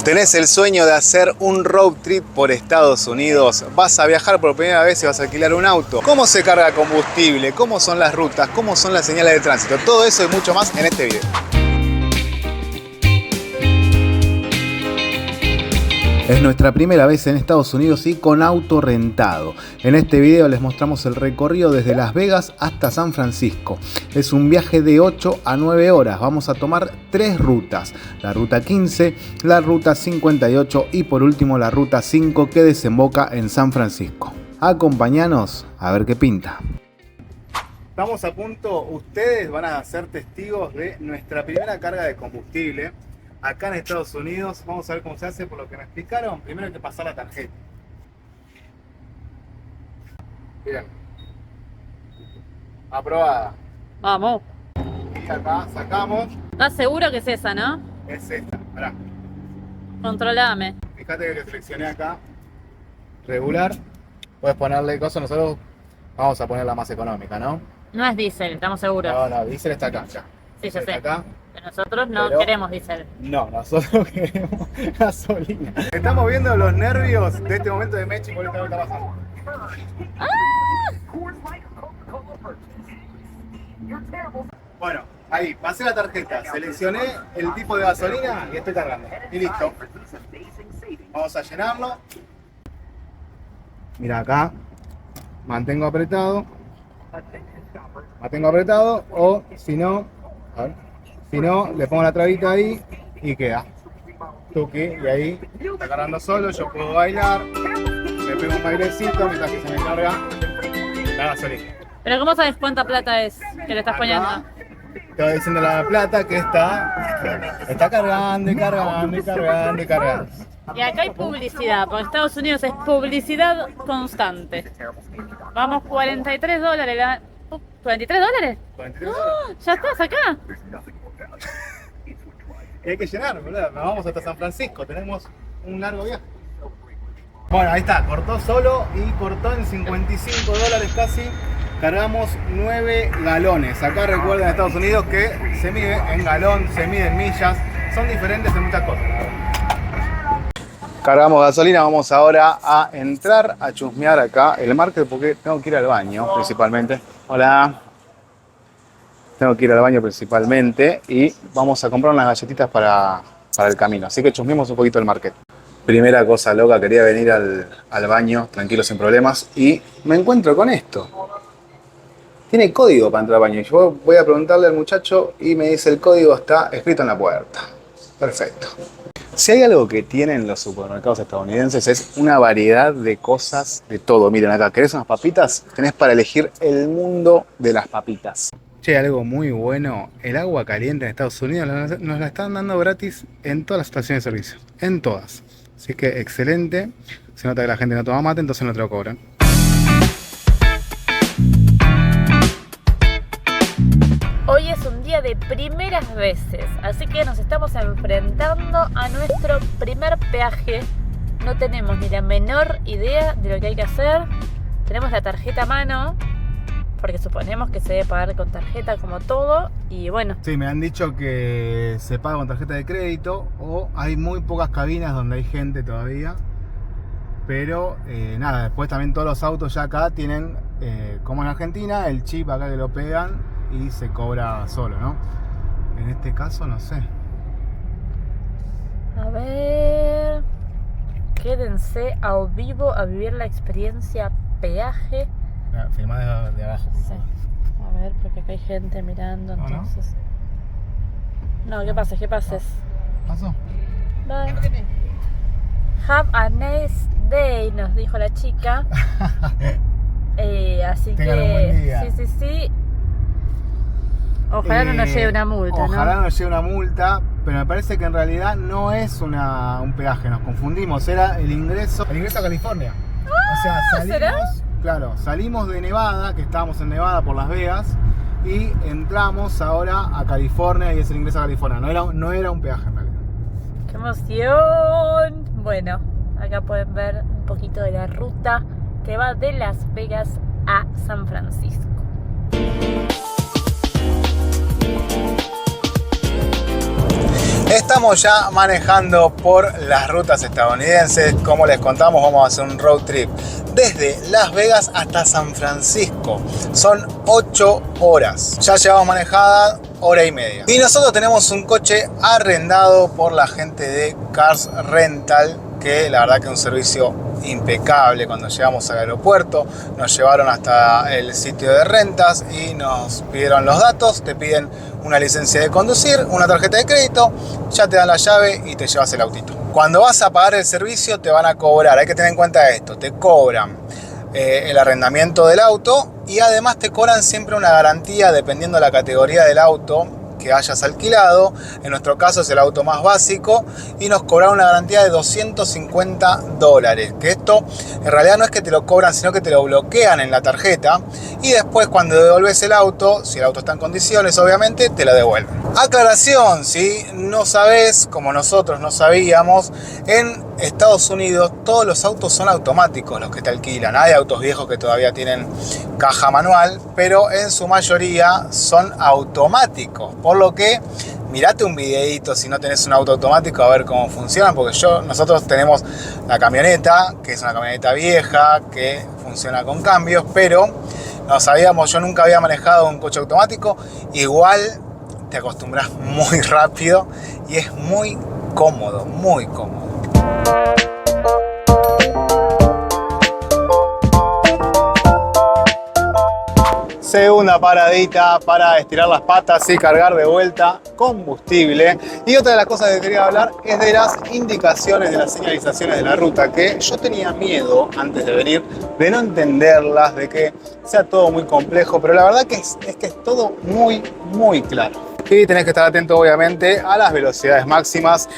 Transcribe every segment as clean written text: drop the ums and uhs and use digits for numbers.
¿Tenés el sueño de hacer un road trip por Estados Unidos? ¿Vas a viajar por primera vez y vas a alquilar un auto? ¿Cómo se carga combustible? ¿Cómo son las rutas? ¿Cómo son las señales de tránsito? Todo eso y mucho más en este video. Es nuestra primera vez en Estados Unidos y con auto rentado. En este video les mostramos el recorrido desde Las Vegas hasta San Francisco. Es un viaje de 8 a 9 horas. Vamos a tomar 3 rutas. La ruta 15, la ruta 58 y por último la ruta 5 que desemboca en San Francisco. Acompáñanos a ver qué pinta. Estamos a punto, ustedes van a ser testigos de nuestra primera carga de combustible. Acá en Estados Unidos, vamos a ver cómo se hace. Por lo que me explicaron, primero hay que pasar la tarjeta. Bien. Aprobada. Vamos. Y acá sacamos. ¿Estás seguro que es esa, no? Es esta, pará. Controlame. Fíjate que seleccioné acá. Regular. Puedes ponerle cosas, nosotros vamos a poner la más económica, ¿no? No es diésel, estamos seguros. No, diésel está acá, ya. Sí, ya Está sé. acá. Pero nosotros no Pero queremos diésel. No, nosotros queremos gasolina. Estamos viendo los nervios de este momento de Mechi por esto que está pasando. Bueno, ahí, pasé la tarjeta, seleccioné el tipo de gasolina y estoy cargando. Y listo. Vamos a llenarlo. Mira acá, mantengo apretado o si no, a ver, si no, le pongo la trabita ahí y queda. Tuki, y ahí está cargando solo, yo puedo bailar, me pego un bailecito mientras que se me carga la gasolina. Pero ¿cómo sabes cuánta plata es que le estás poniendo? Te voy diciendo la plata que está cargando y cargando y cargando y cargando. Y acá hay publicidad, porque Estados Unidos es publicidad constante. Vamos, $43. ¿$43 dólares? $43. ¿Ya estás acá? Y hay que llenar, boludo. Nos vamos hasta San Francisco, tenemos un largo viaje. Bueno, ahí está, cortó solo y cortó en $55 casi. Cargamos 9 galones. Acá recuerden en Estados Unidos que se mide en galón, se mide en millas. Son diferentes en muchas cosas. Cargamos gasolina, vamos ahora a entrar a chusmear acá el market porque tengo que ir al baño principalmente. Hola. Tengo que ir al baño principalmente y vamos a comprar unas galletitas para el camino. Así que chusmeemos un poquito el market. Primera cosa loca, quería venir al baño tranquilo, sin problemas, y me encuentro con esto. Tiene código para entrar al baño. Yo voy a preguntarle al muchacho y me dice el código está escrito en la puerta. Perfecto. Si hay algo que tienen los supermercados estadounidenses es una variedad de cosas de todo. Miren acá, ¿querés unas papitas? Tenés para elegir el mundo de las papitas. Che, algo muy bueno, el agua caliente en Estados Unidos nos la están dando gratis en todas las estaciones de servicio. En todas. Así que excelente. Se nota que la gente no toma mate, entonces no te lo cobran. Hoy es un día de primeras veces, así que nos estamos enfrentando a nuestro primer peaje. No tenemos ni la menor idea de lo que hay que hacer. Tenemos la tarjeta a mano, porque suponemos que se debe pagar con tarjeta como todo. Y bueno. Sí, me han dicho que se paga con tarjeta de crédito o hay muy pocas cabinas donde hay gente todavía. Pero nada, después también todos los autos ya acá tienen, como en Argentina, el chip acá que lo pegan y se cobra solo, ¿no? En este caso no sé. A ver... Quédense a vivo a vivir la experiencia peaje. Filmá de abajo, por favor. A ver, porque acá hay gente mirando, ¿No, entonces... No, que pases, que pases. ¿Pasó? Bye. Have a nice day, nos dijo la chica. Así Tengan un buen día. Sí. Ojalá no nos lleve una multa, ojalá ¿no? no nos lleve una multa, pero me parece que en realidad no es un peaje, nos confundimos, era el ingreso a California. O sea, salimos, ¿será? Claro, salimos de Nevada, que estábamos en Nevada por Las Vegas, y entramos ahora a California y es el ingreso a California. No era un peaje en realidad. ¡Qué emoción! Bueno, acá pueden ver un poquito de la ruta que va de Las Vegas a San Francisco. Estamos ya manejando por las rutas estadounidenses. Como les contamos, vamos a hacer un road trip desde Las Vegas hasta San Francisco. Son 8 horas. Ya llevamos manejada hora y media. Y nosotros tenemos un coche arrendado por la gente de Cars Rental, que la verdad que es un servicio impecable. Cuando llegamos al aeropuerto nos llevaron hasta el sitio de rentas y nos pidieron los datos, te piden una licencia de conducir, una tarjeta de crédito, ya te dan la llave y te llevas el autito. Cuando vas a pagar el servicio te van a cobrar, hay que tener en cuenta esto, te cobran el arrendamiento del auto y además te cobran siempre una garantía dependiendo de la categoría del auto que hayas alquilado. En nuestro caso es el auto más básico y nos cobraron una garantía de $250, que esto en realidad no es que te lo cobran, sino que te lo bloquean en la tarjeta y después cuando devuelves el auto, si el auto está en condiciones obviamente, te lo devuelven. Aclaración, si no sabes, como nosotros no sabíamos, en Estados Unidos todos los autos son automáticos los que te alquilan. Hay autos viejos que todavía tienen caja manual, pero en su mayoría son automáticos. Por lo que mirate un videito si no tenés un auto automático a ver cómo funciona, porque nosotros tenemos la camioneta, que es una camioneta vieja, que funciona con cambios, pero no sabíamos, yo nunca había manejado un coche automático. Igual te acostumbras muy rápido y es muy cómodo, muy cómodo. Segunda paradita para estirar las patas y cargar de vuelta combustible. Y otra de las cosas que quería hablar es de las indicaciones, de las señalizaciones de la ruta, que yo tenía miedo antes de venir de no entenderlas, de que sea todo muy complejo, pero la verdad que es todo muy, muy claro. Y tenés que estar atento obviamente a las velocidades máximas.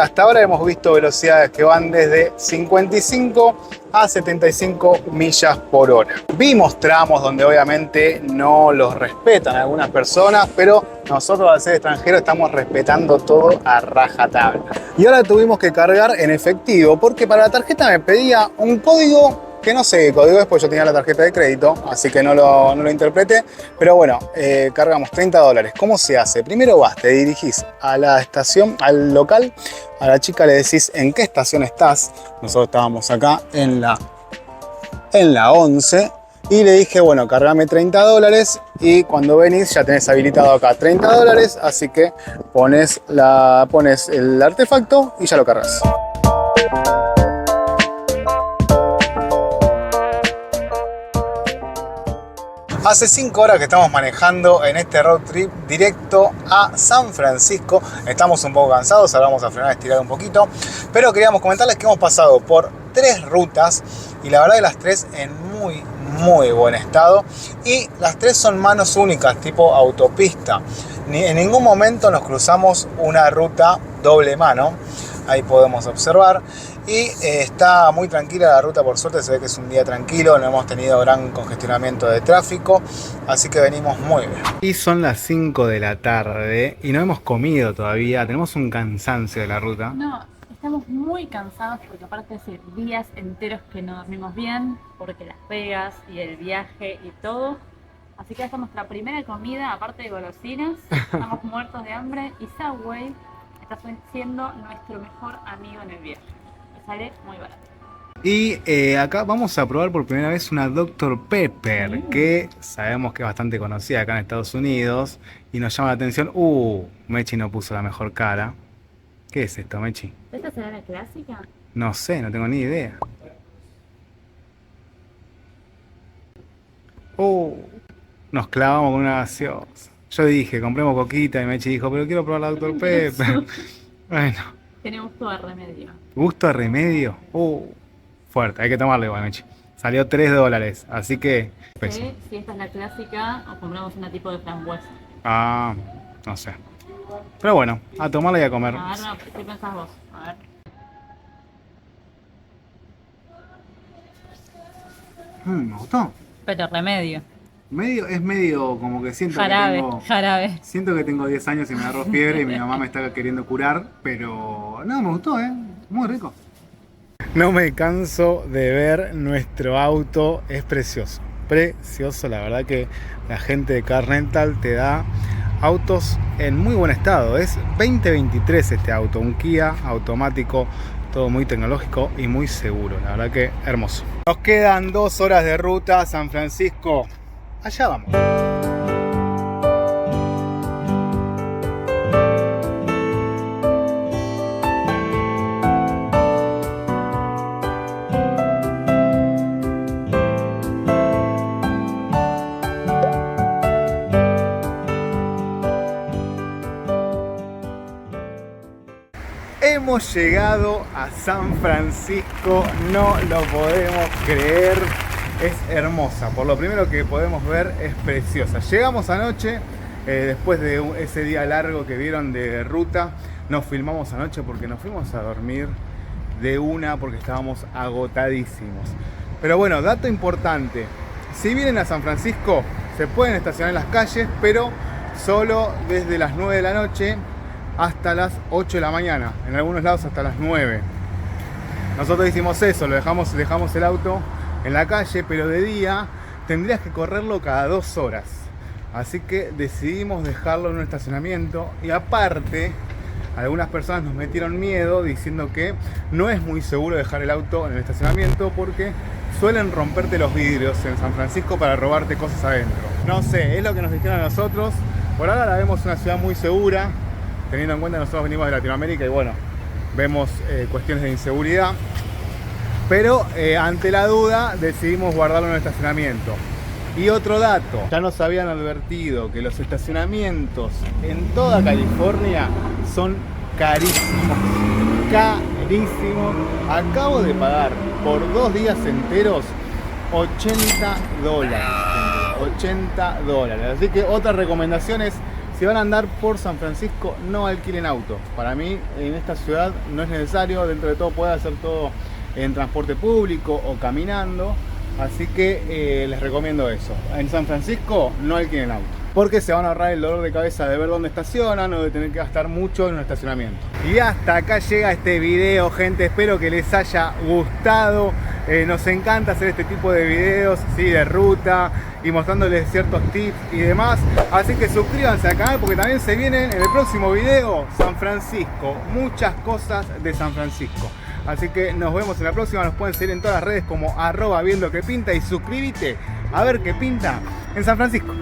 Hasta ahora hemos visto velocidades que van desde 55 a 75 millas por hora. Vimos tramos donde obviamente no los respetan algunas personas, pero nosotros al ser extranjeros estamos respetando todo a rajatabla. Y ahora tuvimos que cargar en efectivo porque para la tarjeta me pedía un código que no sé qué código es, pues yo tenía la tarjeta de crédito, así que no lo interpreté. Pero bueno, cargamos $30. ¿Cómo se hace? Primero vas, te dirigís a la estación, al local, a la chica le decís en qué estación estás. Nosotros estábamos acá en la 11 y le dije, bueno, cargame $30 y cuando venís ya tenés habilitado acá $30, así que pones el artefacto y ya lo cargas. Hace 5 horas que estamos manejando en este road trip directo a San Francisco. Estamos un poco cansados, ahora vamos a frenar, estirar un poquito. Pero queríamos comentarles que hemos pasado por 3 rutas y la verdad que las 3 en muy, muy buen estado. Y las 3 son manos únicas, tipo autopista. En ningún momento nos cruzamos una ruta doble mano. Ahí podemos observar. Y está muy tranquila la ruta, por suerte se ve que es un día tranquilo, no hemos tenido gran congestionamiento de tráfico, así que venimos muy bien. Y son las 5 de la tarde y no hemos comido todavía, tenemos un cansancio de la ruta. No, estamos muy cansados porque aparte hace días enteros que no dormimos bien, porque Las Vegas y el viaje y todo. Así que esta es nuestra primera comida, aparte de golosinas, estamos muertos de hambre y Subway está siendo nuestro mejor amigo en el viaje. Sale muy barato. Y acá vamos a probar por primera vez una Dr. Pepper, que sabemos que es bastante conocida acá en Estados Unidos y nos llama la atención. Mechi no puso la mejor cara. ¿Qué es esto, Mechi? ¿Esta será la clásica? No sé, no tengo ni idea. Nos clavamos con una gaseosa. Yo dije, compremos coquita y Mechi dijo, pero quiero probar la Dr. Pepper. Bueno. Tiene gusto a remedio. ¿Gusto a remedio? Fuerte, hay que tomarlo igual, Mechi. Salió $3, así que... Sí, si esta es la clásica, o compramos una tipo de frambuesa. No sé. Pero bueno, a tomarla y a comer. A ver, no, ¿qué pensás vos? A ver. Me gustó. Pero remedio. Es medio como que siento jarabe. Siento que tengo 10 años y me agarró fiebre y mi mamá me está queriendo curar, pero no, me gustó, muy rico. No me canso de ver nuestro auto, es precioso, la verdad que la gente de Car Rental te da autos en muy buen estado. Es 2023 este auto, un Kia automático, todo muy tecnológico y muy seguro. La verdad que hermoso. Nos quedan 2 horas de ruta a San Francisco. Allá vamos. Hemos llegado a San Francisco, no lo podemos creer, es hermosa. Por lo primero que podemos ver, es preciosa. Llegamos anoche, después de ese día largo que vieron de ruta, nos filmamos anoche porque nos fuimos a dormir de una porque estábamos agotadísimos. Pero bueno, dato importante, si vienen a San Francisco se pueden estacionar en las calles, pero solo desde las 9 de la noche hasta las 8 de la mañana, en algunos lados hasta las 9. Nosotros hicimos eso, dejamos el auto en la calle, pero de día tendrías que correrlo cada 2 horas. Así que decidimos dejarlo en un estacionamiento y aparte, algunas personas nos metieron miedo diciendo que no es muy seguro dejar el auto en el estacionamiento porque suelen romperte los vidrios en San Francisco para robarte cosas adentro. No sé, es lo que nos dijeron a nosotros. Por ahora la vemos una ciudad muy segura, teniendo en cuenta que nosotros venimos de Latinoamérica y bueno, vemos cuestiones de inseguridad, pero ante la duda decidimos guardarlo en el estacionamiento. Y otro dato, ya nos habían advertido que los estacionamientos en toda California son carísimos, carísimos. Acabo de pagar por 2 días enteros $80, $80. Así que otra recomendación es, si van a andar por San Francisco, no alquilen auto. Para mí, en esta ciudad no es necesario. Dentro de todo puede hacer todo en transporte público o caminando. Así que les recomiendo eso. En San Francisco no alquilen auto, porque se van a ahorrar el dolor de cabeza de ver dónde estacionan o de tener que gastar mucho en un estacionamiento. Y hasta acá llega este video, gente. Espero que les haya gustado. Nos encanta hacer este tipo de videos, ¿sí? De ruta y mostrándoles ciertos tips y demás. Así que suscríbanse al canal porque también se vienen en el próximo video San Francisco. Muchas cosas de San Francisco. Así que nos vemos en la próxima. Nos pueden seguir en todas las redes como @viendoloquepinta y suscríbete a ver qué pinta en San Francisco.